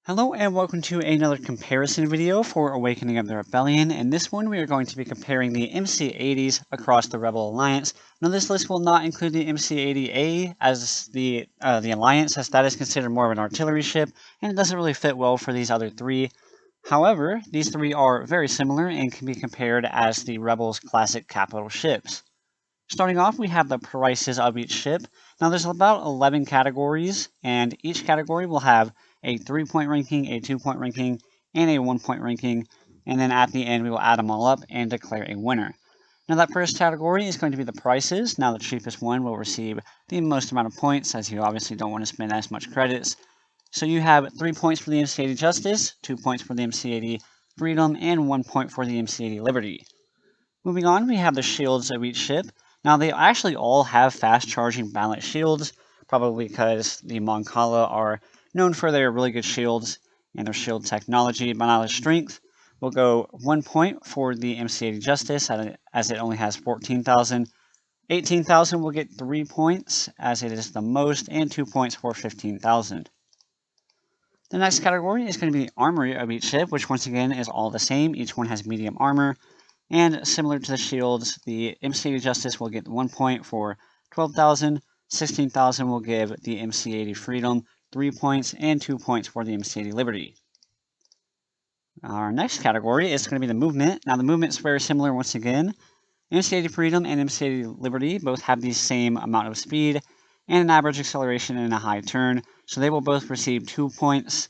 Hello and welcome to another comparison video for Awakening of the Rebellion. In this one we are going to be comparing the MC80s across the Rebel Alliance. Now this list will not include the MC80A as the Alliance, as that is considered more of an artillery ship and it doesn't really fit well for these other three. However, these three are very similar and can be compared as the Rebels' classic capital ships. Starting off, we have the prices of each ship. Now there's about 11 categories, and each category will have a 3-point ranking, a 2-point ranking, and a 1-point ranking, and then at the end we will add them all up and declare a winner. Now that first category is going to be the prices. Now the cheapest one will receive the most amount of points, as you obviously don't want to spend as much credits. So you have 3 points for the MC80 Justice, 2 points for the MC80 Freedom, and 1 point for the MC80 Liberty. Moving on, we have the shields of each ship. Now they actually all have fast charging balanced shields, probably because the Mon Cala are known for their really good shields and their shield technology, but not their strength. We'll go 1 point for the MC80 Justice as it only has 14,000. 18,000 will get 3 points as it is the most, and 2 points for 15,000. The next category is going to be the armory of each ship, which once again is all the same. Each one has medium armor. And similar to the shields, the MC80 Justice will get 1 point for 12,000, 16,000 will give the MC80 Freedom 3 points, and 2 points for the MC80 Liberty. Our next category is going to be the movement. Now the movement is very similar once again. MC80 Freedom and MC80 Liberty both have the same amount of speed and an average acceleration and a high turn, so they will both receive 2 points,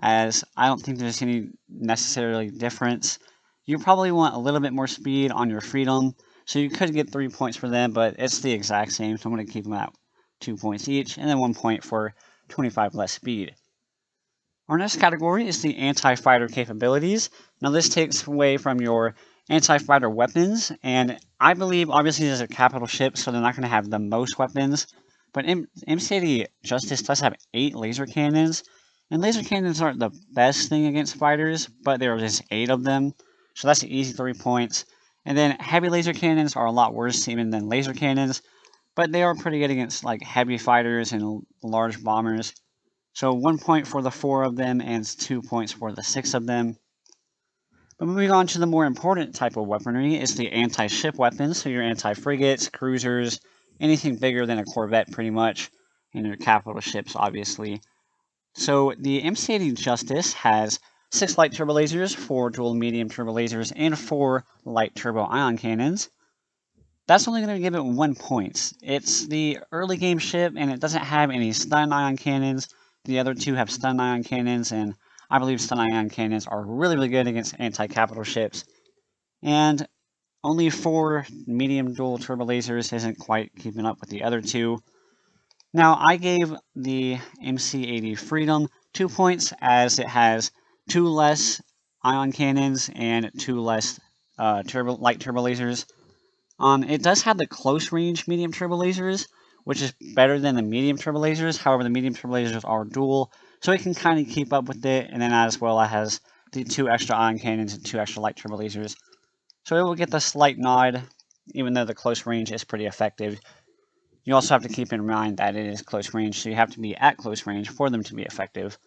as I don't think there's any necessarily difference. You probably want a little bit more speed on your Freedom, so you could get 3 points for them, but it's the exact same, so I'm going to keep them at 2 points each, and then 1 point for 25 less speed. Our next category is the anti-fighter capabilities. Now this takes away from your anti-fighter weapons, and I believe obviously these are capital ships, so they're not going to have the most weapons, but MC80 Justice does have 8 laser cannons, and laser cannons aren't the best thing against fighters, but there are just 8 of them. So that's an easy 3 points. And then heavy laser cannons are a lot worse even than laser cannons, but they are pretty good against like heavy fighters and large bombers. So 1 point for the 4 of them and 2 points for the 6 of them. But moving on to the more important type of weaponry is the anti-ship weapons. So your anti-frigates, cruisers, anything bigger than a corvette pretty much, and your capital ships obviously. So the MC80 Justice has 6 light turbo lasers, 4 dual medium turbo lasers, and 4 light turbo ion cannons. That's only going to give it 1 point. It's the early game ship, and it doesn't have any stun ion cannons. The other 2 have stun ion cannons, and I believe stun ion cannons are really good against anti-capital ships. And only 4 medium dual turbo lasers isn't quite keeping up with the other 2. Now, I gave the MC80 Freedom 2 points as it has 2 less ion cannons and 2 less light turbo lasers. It does have the close range medium turbo lasers, which is better than the medium turbo lasers. However, the medium turbo lasers are dual, so it can kind of keep up with it, and then as well it has the 2 extra ion cannons and 2 extra light turbo lasers. So it will get the slight nod, even though the close range is pretty effective. You also have to keep in mind that it is close range, so you have to be at close range for them to be effective.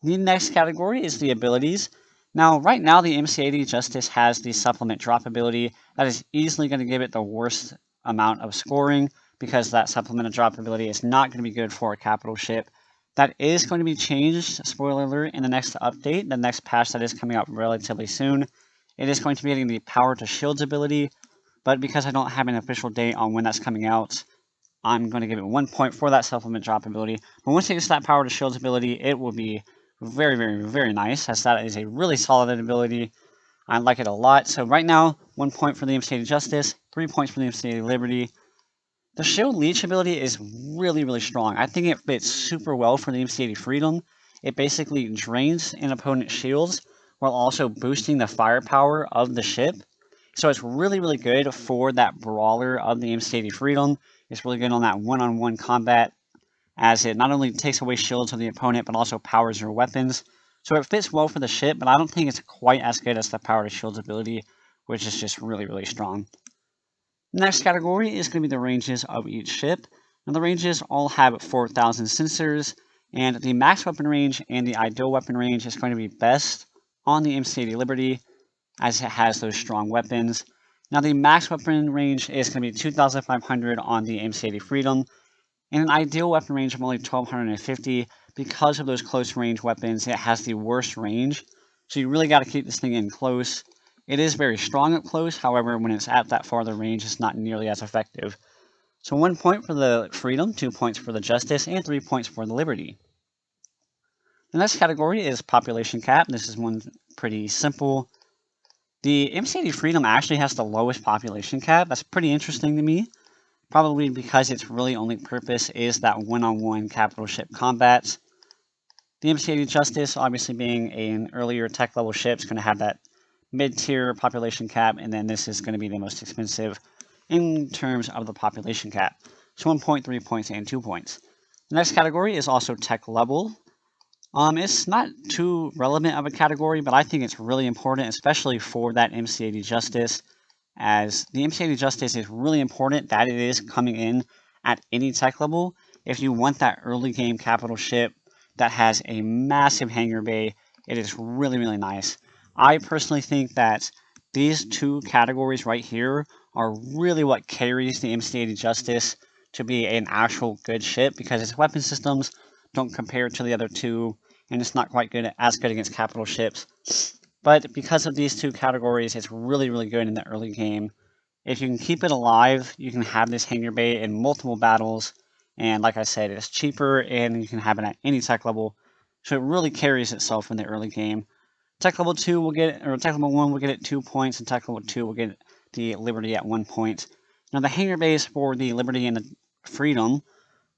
The next category is the abilities. Now, right now, the MC80 Justice has the supplement drop ability. That is easily going to give it the worst amount of scoring, because that supplemental drop ability is not going to be good for a capital ship. That is going to be changed, spoiler alert, in the next update, the next patch that is coming out relatively soon. It is going to be getting the power to shields ability, but because I don't have an official date on when that's coming out, I'm going to give it 1 point for that supplement drop ability. But once it gets that power to shields ability, it will be very nice, as that is a really solid ability. I like it a lot. So right now, 1 point for the MC80 Justice, 3 points for the MC80 Liberty. The shield leech ability is really strong. I think it fits super well for the MC80 Freedom. It basically drains an opponent's shields while also boosting the firepower of the ship. So it's really good for that brawler of the MC80 Freedom. It's really good on that one-on-one combat, as it not only takes away shields of the opponent, but also powers your weapons. So it fits well for the ship, but I don't think it's quite as good as the power to shields ability, which is just really strong. The next category is going to be the ranges of each ship. Now the ranges all have 4,000 sensors, And the max weapon range and the ideal weapon range is going to be best on the MC80 Liberty, as it has those strong weapons. Now the max weapon range is going to be 2,500 on the MC80 Freedom, and an ideal weapon range of only 1,250. Because of those close range weapons, it has the worst range, so you really got to keep this thing in close. It is very strong up close, however, when it's at that farther range, it's not nearly as effective. So 1 point for the Freedom, 2 points for the Justice, and 3 points for the Liberty. The next category is Population Cap. This is one pretty simple. The MC80 Freedom actually has the lowest population cap. That's pretty interesting to me, probably because its really only purpose is that one-on-one capital ship combat. The MC80 Justice, obviously being an earlier tech level ship, is going to have that mid-tier population cap, and then this is going to be the most expensive in terms of the population cap. So 1 point, 3 points, and 2 points. The next category is also tech level. It's not too relevant of a category, but I think it's really important, especially for that MC80 Justice, as the MC80 Justice is really important that it is coming in at any tech level. If you want that early game capital ship that has a massive hangar bay, it is really, really nice. I personally think that these two categories right here are really what carries the MC80 Justice to be an actual good ship, because its weapon systems don't compare to the other two, and it's not quite as good against capital ships. But because of these two categories, it's really, really good in the early game. If you can keep it alive, you can have this hangar bay in multiple battles, and like I said, it's cheaper, and you can have it at any tech level, so it really carries itself in the early game. Tech level 2 will get, or tech level 1 will get it 2 points, and tech level 2 will get the Liberty at 1 point. Now the hangar bays for the Liberty and the Freedom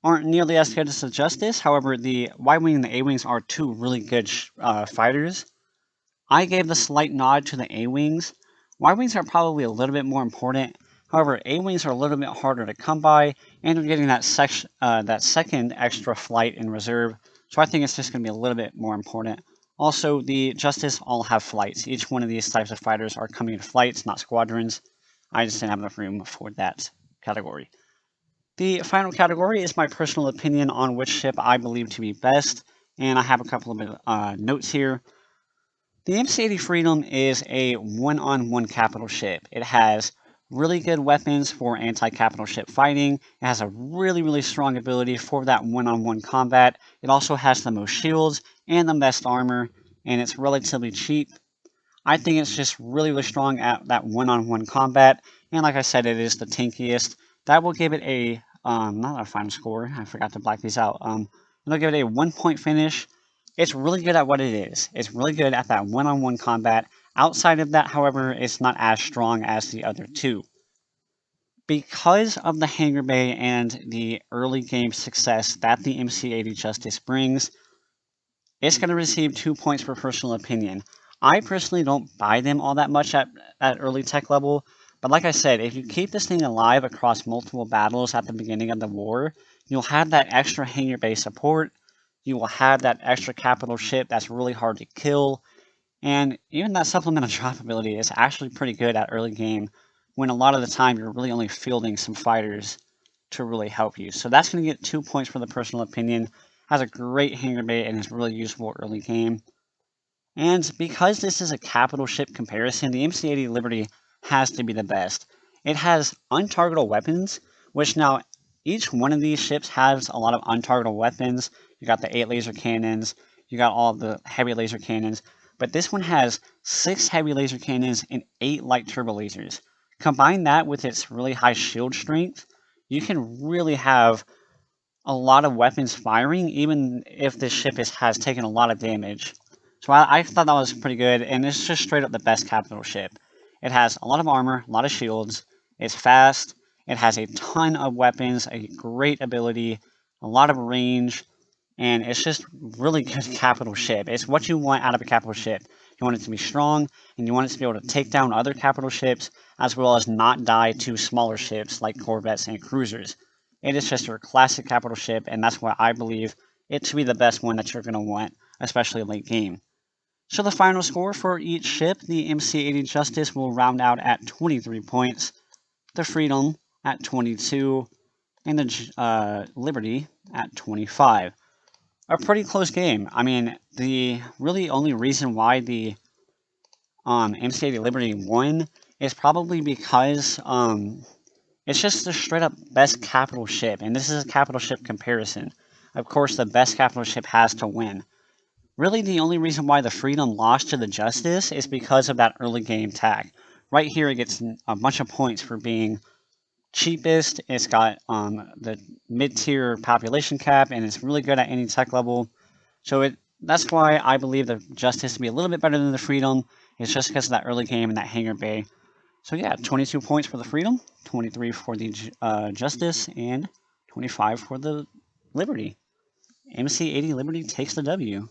aren't nearly as good as the Justice. However, the Y-Wing and the A-Wings are two really good fighters. I gave the slight nod to the A-Wings. Y-Wings are probably a little bit more important. However, A-Wings are a little bit harder to come by, and you're getting that second extra flight in reserve. So I think it's just going to be a little bit more important. Also, the Justice all have flights. Each one of these types of fighters are coming in flights, not squadrons. I just didn't have enough room for that category. The final category is my personal opinion on which ship I believe to be best, and I have a couple of notes here. The MC80 Freedom is a one-on-one capital ship. It has really good weapons for anti-capital ship fighting. It has a really, really strong ability for that one-on-one combat. It also has the most shields and the best armor, and it's relatively cheap. I think it's just really, really strong at that one-on-one combat, and like I said, it is the tankiest. That will give it a, not a final score, I forgot to black these out. It'll give it a 1 point finish. It's really good at what it is. It's really good at that one-on-one combat. Outside of that, however, it's not as strong as the other two. Because of the hangar bay and the early game success that the MC80 Justice brings, it's going to receive 2 points for personal opinion. I personally don't buy them all that much at early tech level, but like I said, if you keep this thing alive across multiple battles at the beginning of the war, you'll have that extra hangar bay support, you will have that extra capital ship that's really hard to kill, and even that supplemental drop ability is actually pretty good at early game, when a lot of the time you're really only fielding some fighters to really help you. So that's going to get 2 points for the personal opinion. Has a great hangar bay and is really useful early game. And because this is a capital ship comparison, the MC80 Liberty has to be the best. It has untargetable weapons, which now each one of these ships has a lot of untargetable weapons. You got the 8 laser cannons, you got all the heavy laser cannons, but this one has 6 heavy laser cannons and 8 light turbo lasers. Combine that with its really high shield strength, you can really have a lot of weapons firing, even if this ship has taken a lot of damage. So I thought that was pretty good, and it's just straight up the best capital ship. It has a lot of armor, a lot of shields, it's fast, it has a ton of weapons, a great ability, a lot of range, and it's just really good capital ship. It's what you want out of a capital ship. You want it to be strong, and you want it to be able to take down other capital ships, as well as not die to smaller ships like corvettes and cruisers. It is just your classic capital ship, and that's why I believe it to be the best one that you're going to want, especially late game. So the final score for each ship, the MC80 Justice will round out at 23 points, the Freedom at 22, and the Liberty at 25. a pretty close game. I mean, the really only reason why the MC80 Liberty won is probably because it's just the straight up best capital ship, and this is a capital ship comparison. Of course, the best capital ship has to win. Really, the only reason why the Freedom lost to the Justice is because of that early game tag. Right here, it gets a bunch of points for being cheapest. It's got the mid-tier population cap, and it's really good at any tech level. So that's why I believe the Justice to be a little bit better than the Freedom. It's just because of that early game and that hangar bay. So yeah, 22 points for the Freedom, 23 for the Justice, and 25 for the Liberty. MC80 Liberty takes the W.